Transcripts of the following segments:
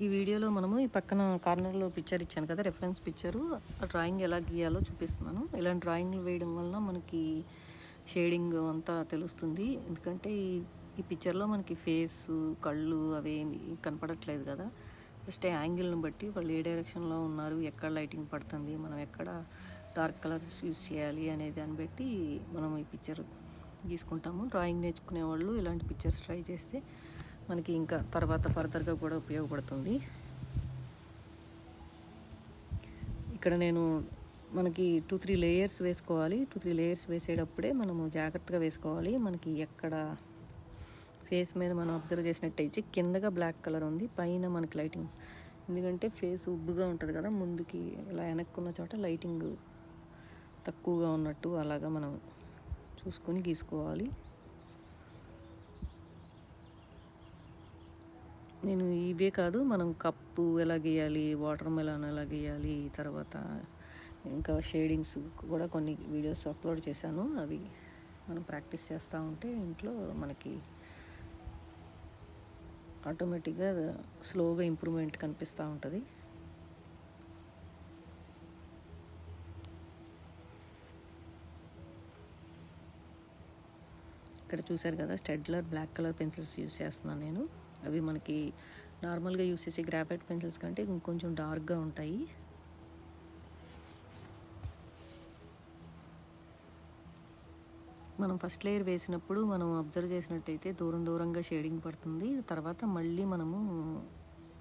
ఈ వీడియోలో మనము ఈ పక్కన కార్నర్లో పిక్చర్ ఇచ్చాను కదా, రెఫరెన్స్ పిక్చరు. ఆ డ్రాయింగ్ ఎలా గీయాలో చూపిస్తున్నాను. ఇలాంటి డ్రాయింగ్లు వేయడం వలన మనకి షేడింగ్ అంతా తెలుస్తుంది. ఎందుకంటే ఈ పిక్చర్లో మనకి ఫేసు, కళ్ళు అవేమి కనపడట్లేదు కదా. జస్ట్ యాంగిల్ని బట్టి వాళ్ళు ఏ డైరెక్షన్లో ఉన్నారు, ఎక్కడ లైటింగ్ పడుతుంది, మనం ఎక్కడ డార్క్ కలర్స్ యూస్ చేయాలి అనే దాన్ని బట్టి మనం ఈ పిక్చర్ గీసుకుంటాము. డ్రాయింగ్ నేర్చుకునే వాళ్ళు ఇలాంటి పిక్చర్స్ ట్రై చేస్తే మనకి ఇంకా తర్వాత ఫర్దర్గా కూడా ఉపయోగపడుతుంది. ఇక్కడ నేను మనకి 2-3 లేయర్స్ వేసుకోవాలి. 2-3 లేయర్స్ వేసేటప్పుడే మనము జాగ్రత్తగా వేసుకోవాలి. మనకి ఎక్కడ ఫేస్ మీద మనం అబ్జర్వ్ చేసినట్టయితే కిందగా బ్లాక్ కలర్ ఉంది, పైన మనకి లైటింగ్. ఎందుకంటే ఫేస్ ఉబ్బుగా ఉంటుంది కదా, ముందుకి ఇలా వెనక్కున్న చోట లైటింగ్ తక్కువగా ఉన్నట్టు అలాగా మనం చూసుకొని గీసుకోవాలి. నేను ఇవే కాదు, మనం కప్పు ఎలా గీయాలి, వాటర్ మెలన్ ఎలా గీయాలి, తర్వాత ఇంకా షేడింగ్స్ కూడా కొన్ని వీడియోస్ అప్లోడ్ చేశాను. అవి మనం ప్రాక్టీస్ చేస్తూ ఉంటే ఇంట్లో మనకి ఆటోమేటిక్గా స్లోగా ఇంప్రూవ్మెంట్ కనిపిస్తూ ఉంటుంది. ఇక్కడ చూశారు కదా, స్టెడ్లర్ బ్లాక్ కలర్ పెన్సిల్స్ యూస్ చేస్తున్నాను నేను. అవి మనకి నార్మల్గా యూస్ చేసే గ్రాఫైట్ పెన్సిల్స్ కంటే ఇంకొంచెం డార్క్గా ఉంటాయి. మనం ఫస్ట్ లేయర్ వేసినప్పుడు మనం అబ్జర్వ్ చేసినట్టయితే దూరంగా షేడింగ్ పడుతుంది. తర్వాత మళ్ళీ మనము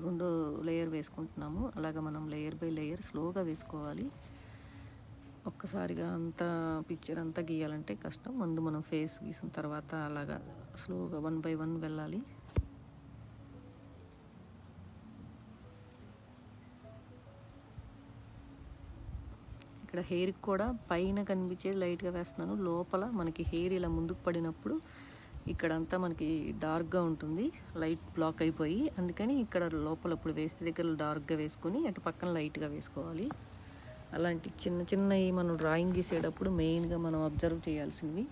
రెండో లేయర్ వేసుకుంటున్నాము. అలాగా మనం లేయర్ బై లేయర్ స్లోగా వేసుకోవాలి. ఒక్కసారిగా అంతా పిక్చర్ అంతా గీయాలంటే కష్టం. ముందు మనం ఫేస్ గీసిన తర్వాత అలాగా స్లోగా 1 by 1 వెళ్ళాలి. ఇక్కడ హెయిర్కి కూడా పైన కనిపించేది లైట్గా వేస్తున్నాను. లోపల మనకి హెయిర్ ఇలా ముందుకు పడినప్పుడు ఇక్కడంతా మనకి డార్క్గా ఉంటుంది, లైట్ బ్లాక్ అయిపోయి. అందుకని ఇక్కడ లోపల ఇప్పుడు వేస్తే దగ్గర డార్క్గా వేసుకొని అటు పక్కన లైట్గా వేసుకోవాలి. అలాంటి చిన్నవి మనం డ్రాయింగ్ గీసేటప్పుడు మెయిన్గా మనం అబ్జర్వ్ చేయాల్సినవి.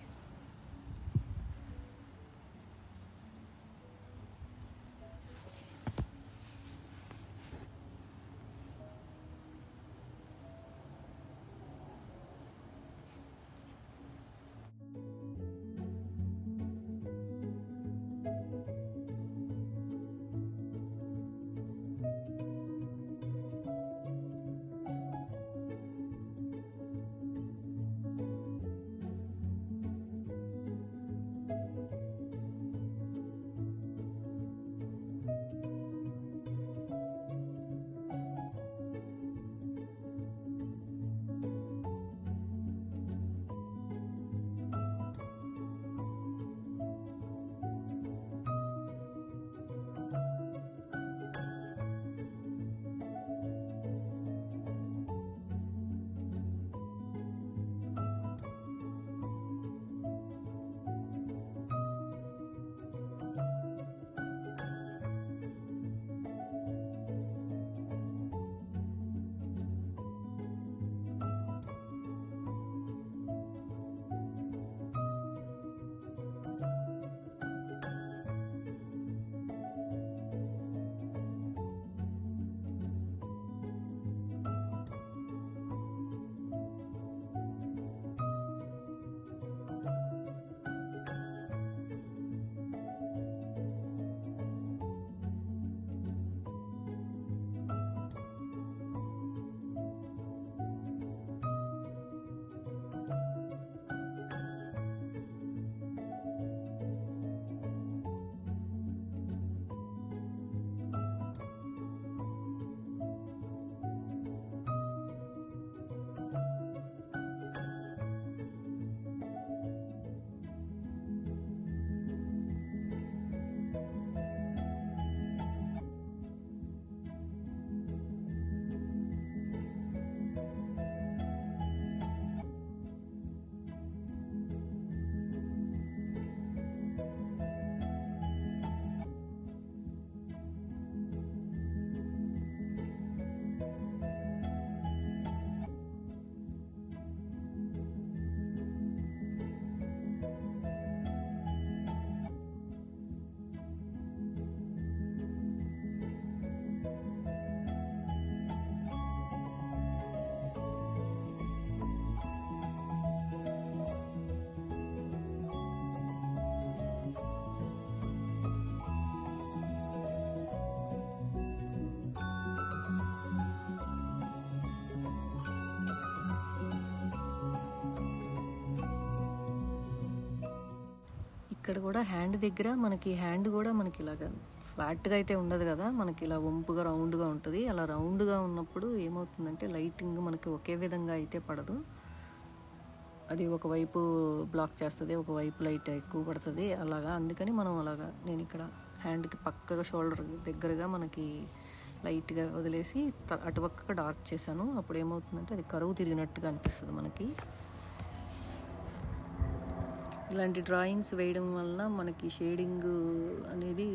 ఇక్కడ కూడా హ్యాండ్ దగ్గర మనకి హ్యాండ్ కూడా మనకి ఇలాగ ఫ్లాట్గా అయితే ఉండదు కదా, మనకి ఇలా వంపుగా రౌండ్గా ఉంటుంది. అలా రౌండ్గా ఉన్నప్పుడు ఏమవుతుందంటే లైటింగ్ మనకి ఒకే విధంగా అయితే పడదు. అది ఒకవైపు బ్లాక్ చేస్తుంది, ఒకవైపు లైట్ ఎక్కువ పడుతుంది అలాగా. అందుకని మనం అలాగా నేను ఇక్కడ హ్యాండ్కి పక్కగా షోల్డర్ దగ్గరగా మనకి లైట్గా వదిలేసి అటుపక్కగా డార్క్ చేశాను. అప్పుడు ఏమవుతుందంటే అది కరువు తిరిగినట్టుగా అనిపిస్తుంది మనకి. ఇలాంటి డ్రాయింగ్స్ వేయడం వలన మనకి షేడింగ్ అనేది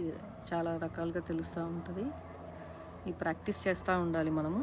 చాలా రకాలుగా తెలుస్తూ ఉంటుంది. ఈ ప్రాక్టీస్ చేస్తూ ఉండాలి మనము.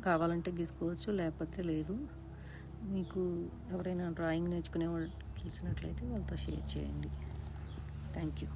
కావాలంటే గీసుకోవచ్చు, లేకపోతే లేదు. మీకు ఎవరైనా డ్రాయింగ్ నేర్చుకునే వాళ్ళు తెలిసినట్లయితే వాళ్ళతో షేర్ చేయండి. Thank you.